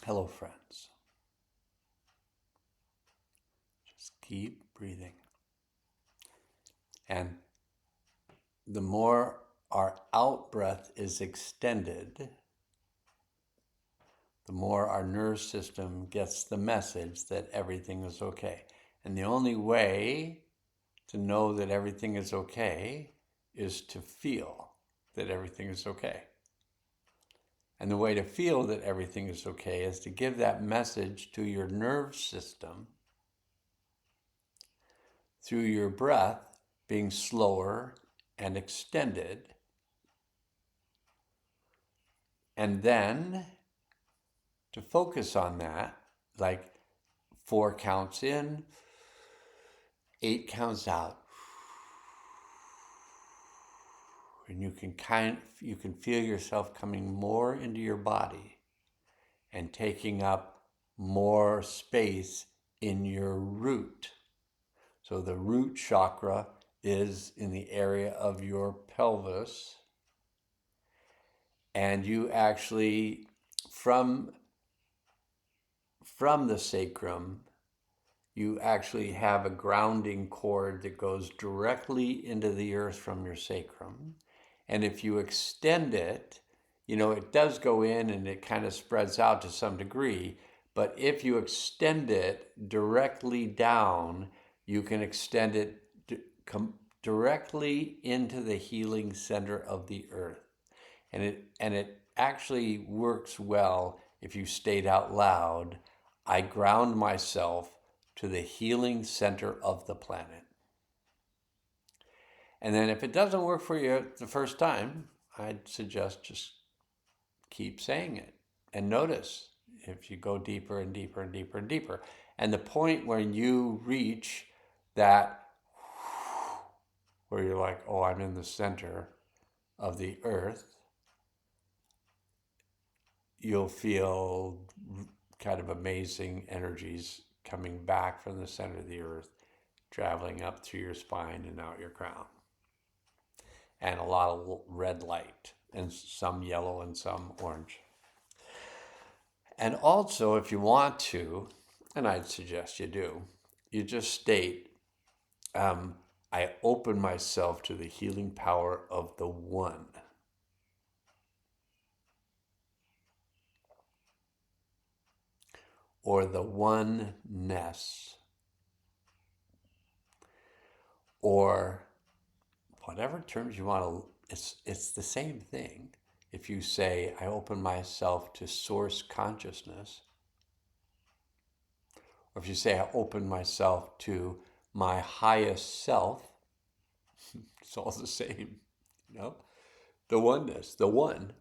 Hello, friends. Just keep breathing. And the more our out breath is extended, the more our nerve system gets the message that everything is okay. And the only way to know that everything is okay is to feel that everything is okay. And the way to feel that everything is okay is to give that message to your nerve system through your breath being slower and extended. And then to focus on that, like 4 counts in, 8 counts out. And you can feel yourself coming more into your body and taking up more space in your root. So the root chakra is in the area of your pelvis. And you actually, from the sacrum, you actually have a grounding cord that goes directly into the earth from your sacrum. And if you extend it, it does go in and it kind of spreads out to some degree. But if you extend it directly down, you can extend it directly into the healing center of the earth. And it actually works well if you state out loud, I ground myself to the healing center of the planet. And then if it doesn't work for you the first time, I'd suggest just keep saying it and notice if you go deeper and deeper and deeper and deeper. And the point where you reach that, where you're like, oh, I'm in the center of the earth, you'll feel kind of amazing energies coming back from the center of the earth, traveling up through your spine and out your crown. And a lot of red light, and some yellow and some orange. And also, if you want to, and I'd suggest you do, you just state, I open myself to the healing power of the One. Or the oneness. Or whatever terms you want to, it's the same thing. If you say, I open myself to source consciousness, or if you say, I open myself to my highest self, it's all the same, The oneness, the oneness,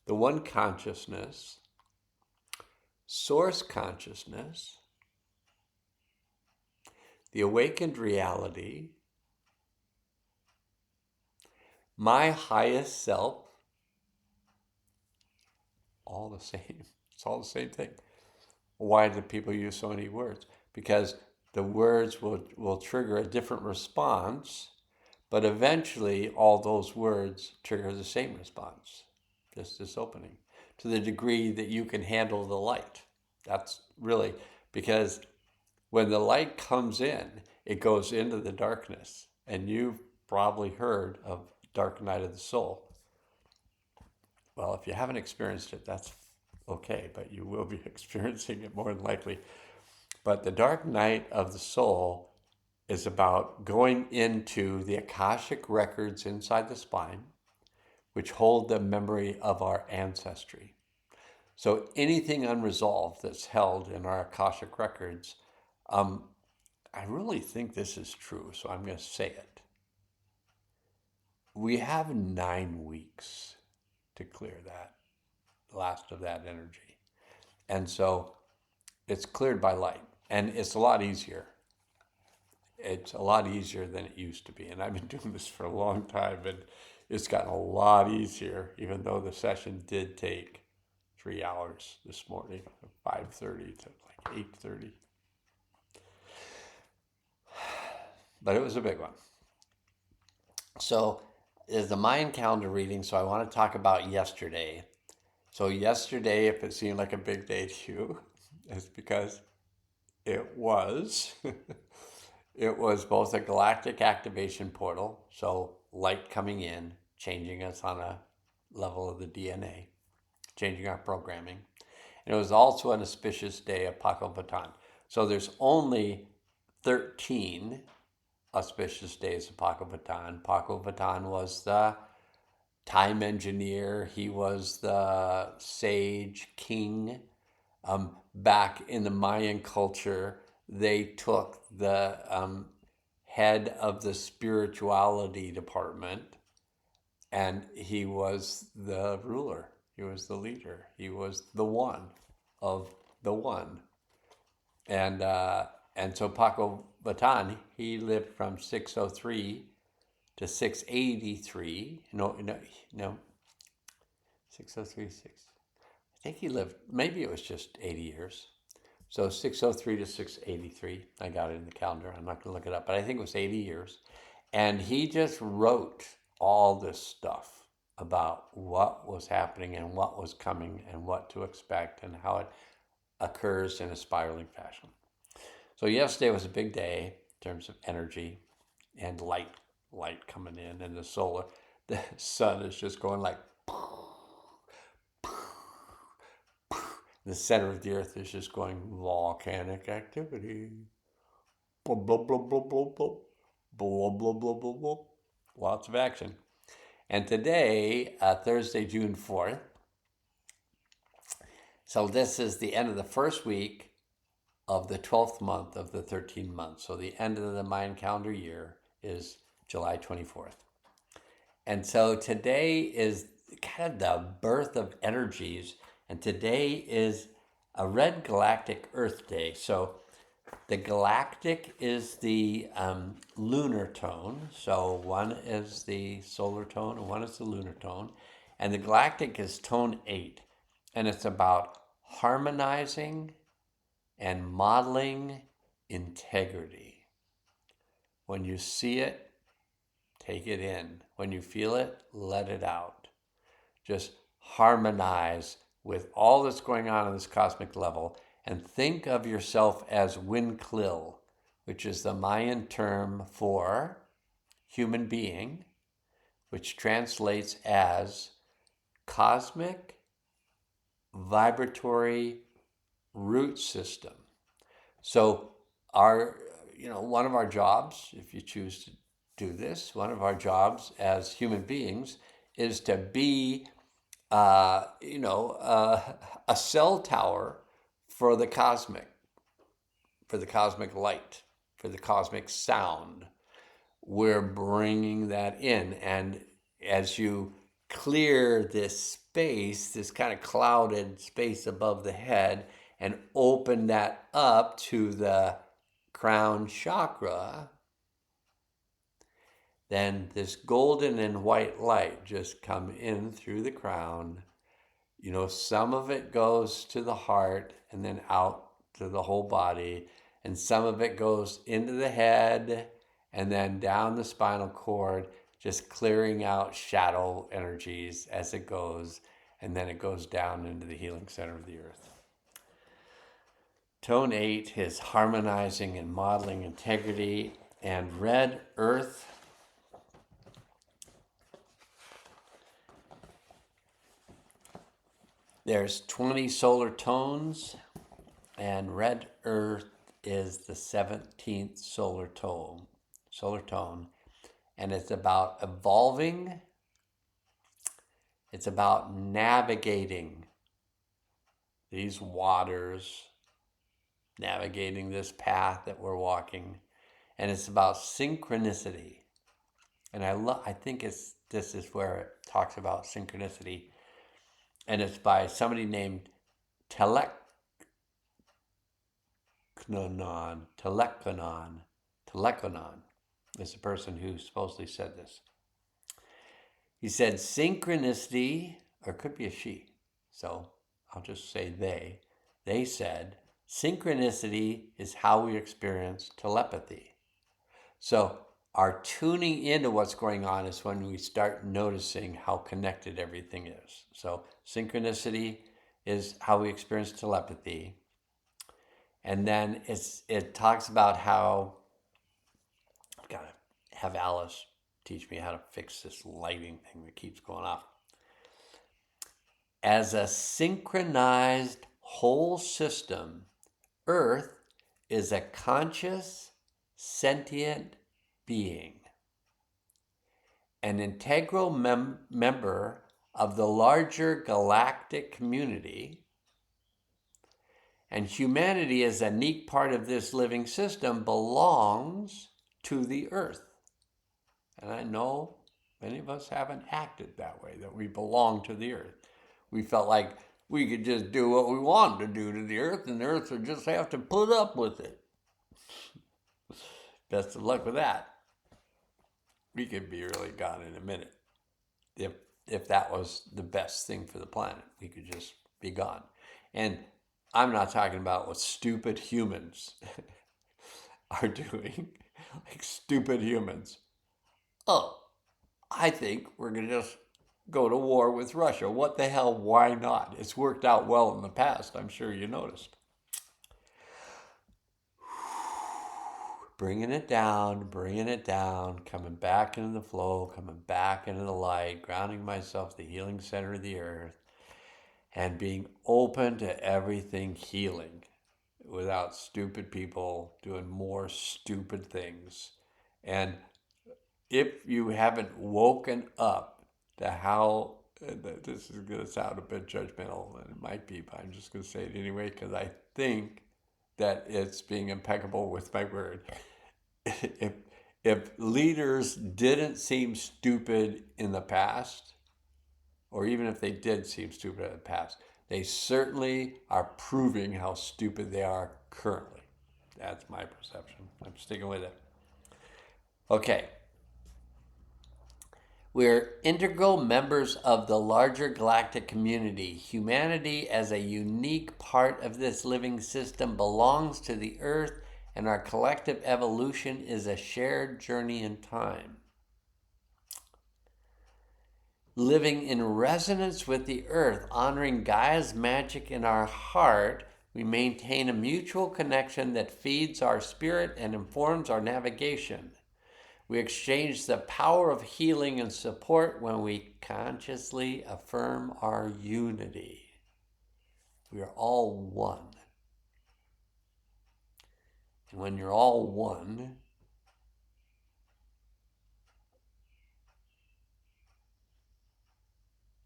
the one consciousness, source consciousness, the awakened reality, my highest self, all the same. It's all the same thing. Why do people use so many words? Because the words will trigger a different response, but eventually all those words trigger the same response, just this opening, to the degree that you can handle the light. That's really, because when the light comes in, it goes into the darkness. And you've probably heard of dark night of the soul. Well, if you haven't experienced it, that's okay, but you will be experiencing it more than likely. But the dark night of the soul is about going into the Akashic records inside the spine, which hold the memory of our ancestry. So anything unresolved that's held in our Akashic records, I really think this is true, so I'm going to say it. We have 9 weeks to clear that, the last of that energy. And so it's cleared by light, and it's a lot easier. It's a lot easier than it used to be. And I've been doing this for a long time, and it's gotten a lot easier, even though the session did take 3 hours this morning, 5:30 to like 8:30. But it was a big one. So is the Mayan calendar reading, so I want to talk about yesterday. So yesterday, if it seemed like a big day to you, it's because it was. It was both a galactic activation portal, so light coming in, changing us on a level of the DNA, changing our programming. And it was also an auspicious day of Pacal Votan. So there's only 13 auspicious days of Pacal Votan. Pacal Votan was the time engineer. He was the sage king. Back in the Mayan culture, they took the head of the spirituality department, and he was the ruler. He was the leader. He was the one of the one. And so Paco Batan, he lived from 603 to 683. No, 603, 6. I think he lived, maybe it was just 80 years. So 603 to 683. I got it in the calendar. I'm not going to look it up, but I think it was 80 years. And he just wrote all this stuff about what was happening and what was coming and what to expect and how it occurs in a spiraling fashion. So yesterday was a big day in terms of energy and light coming in, and the sun is just going like, the center of the earth is just going volcanic activity. Blah, blah, blah, blah, blah, blah. Blah, blah, blah, blah, blah. Lots of action. And today, Thursday, June 4th, so this is the end of the first week of the 12th month of the 13 months. So the end of the Mayan calendar year is July 24th. And so today is kind of the birth of energies. And today is a Red Galactic Earth Day. So the galactic is the lunar tone. So one is the solar tone and one is the lunar tone. And the galactic is tone 8. And it's about harmonizing and modeling integrity. When you see it, take it in. When you feel it, let it out. Just harmonize with all that's going on this cosmic level and think of yourself as Winklil, which is the Mayan term for human being, which translates as cosmic vibratory root system. So one of our jobs, if you choose to do this, one of our jobs as human beings is to be, a cell tower for the cosmic light, for the cosmic sound. We're bringing that in. And as you clear this space, this kind of clouded space above the head, and open that up to the crown chakra, then this golden and white light just come in through the crown. Some of it goes to the heart and then out to the whole body, and some of it goes into the head and then down the spinal cord, just clearing out shadow energies as it goes, and then it goes down into the healing center of the earth. Tone 8 is harmonizing and modeling integrity, and red earth there's 20 solar tones, and red earth is the 17th solar tone, and it's about evolving. It's about navigating these waters, navigating this path that we're walking, and it's about synchronicity. And I think this is where it talks about synchronicity, and it's by somebody named Telekkonon is the person who supposedly said this. He said synchronicity, or it could be a she, so I'll just say they said synchronicity is how we experience telepathy. So our tuning into what's going on is when we start noticing how connected everything is. So synchronicity is how we experience telepathy. And then it talks about how, I've got to have Alice teach me how to fix this lighting thing that keeps going off. As a synchronized whole system, Earth is a conscious, sentient being, an integral member of the larger galactic community, and humanity as a unique part of this living system belongs to the Earth. And I know many of us haven't acted that way, that we belong to the Earth. We felt like we could just do what we wanted to do to the Earth, and the Earth would just have to put up with it. Best of luck with that. We could be really gone in a minute. If that was the best thing for the planet, we could just be gone. And I'm not talking about what stupid humans are doing, like stupid humans. Oh, I think we're going to just go to war with Russia. What the hell? Why not? It's worked out well in the past. I'm sure you noticed. Bringing it down, coming back into the flow, coming back into the light, grounding myself to the healing center of the earth, and being open to everything healing without stupid people doing more stupid things. And if you haven't woken up to how, this is going to sound a bit judgmental, and it might be, but I'm just going to say it anyway because I think that it's being impeccable with my word. If leaders didn't seem stupid in the past, or even if they did seem stupid in the past, they certainly are proving how stupid they are currently. That's my perception. I'm sticking with it. Okay. We're integral members of the larger galactic community. Humanity, as a unique part of this living system, belongs to the Earth, and our collective evolution is a shared journey in time. Living in resonance with the Earth, honoring Gaia's magic in our heart, we maintain a mutual connection that feeds our spirit and informs our navigation. We exchange the power of healing and support when we consciously affirm our unity. We are all one. And when you're all one,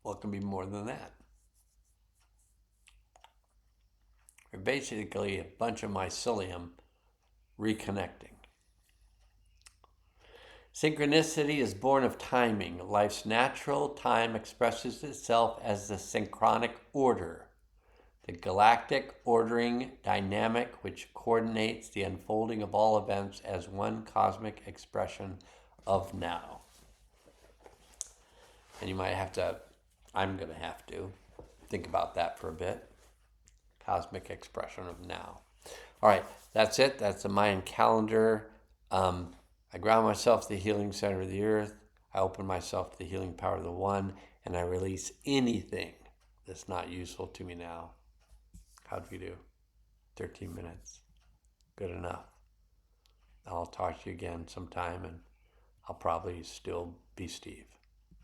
what can be more than that? We're basically a bunch of mycelium reconnecting. Synchronicity is born of timing. Life's natural time expresses itself as the synchronic order, the galactic ordering dynamic which coordinates the unfolding of all events as one cosmic expression of now. And you might have to, I'm going to have to, think about that for a bit. Cosmic expression of now. All right, that's it. That's the Mayan calendar. I ground myself to the healing center of the earth. I open myself to the healing power of the one, and I release anything that's not useful to me now. How'd we do? 13 minutes. Good enough. I'll talk to you again sometime, and I'll probably still be Steve.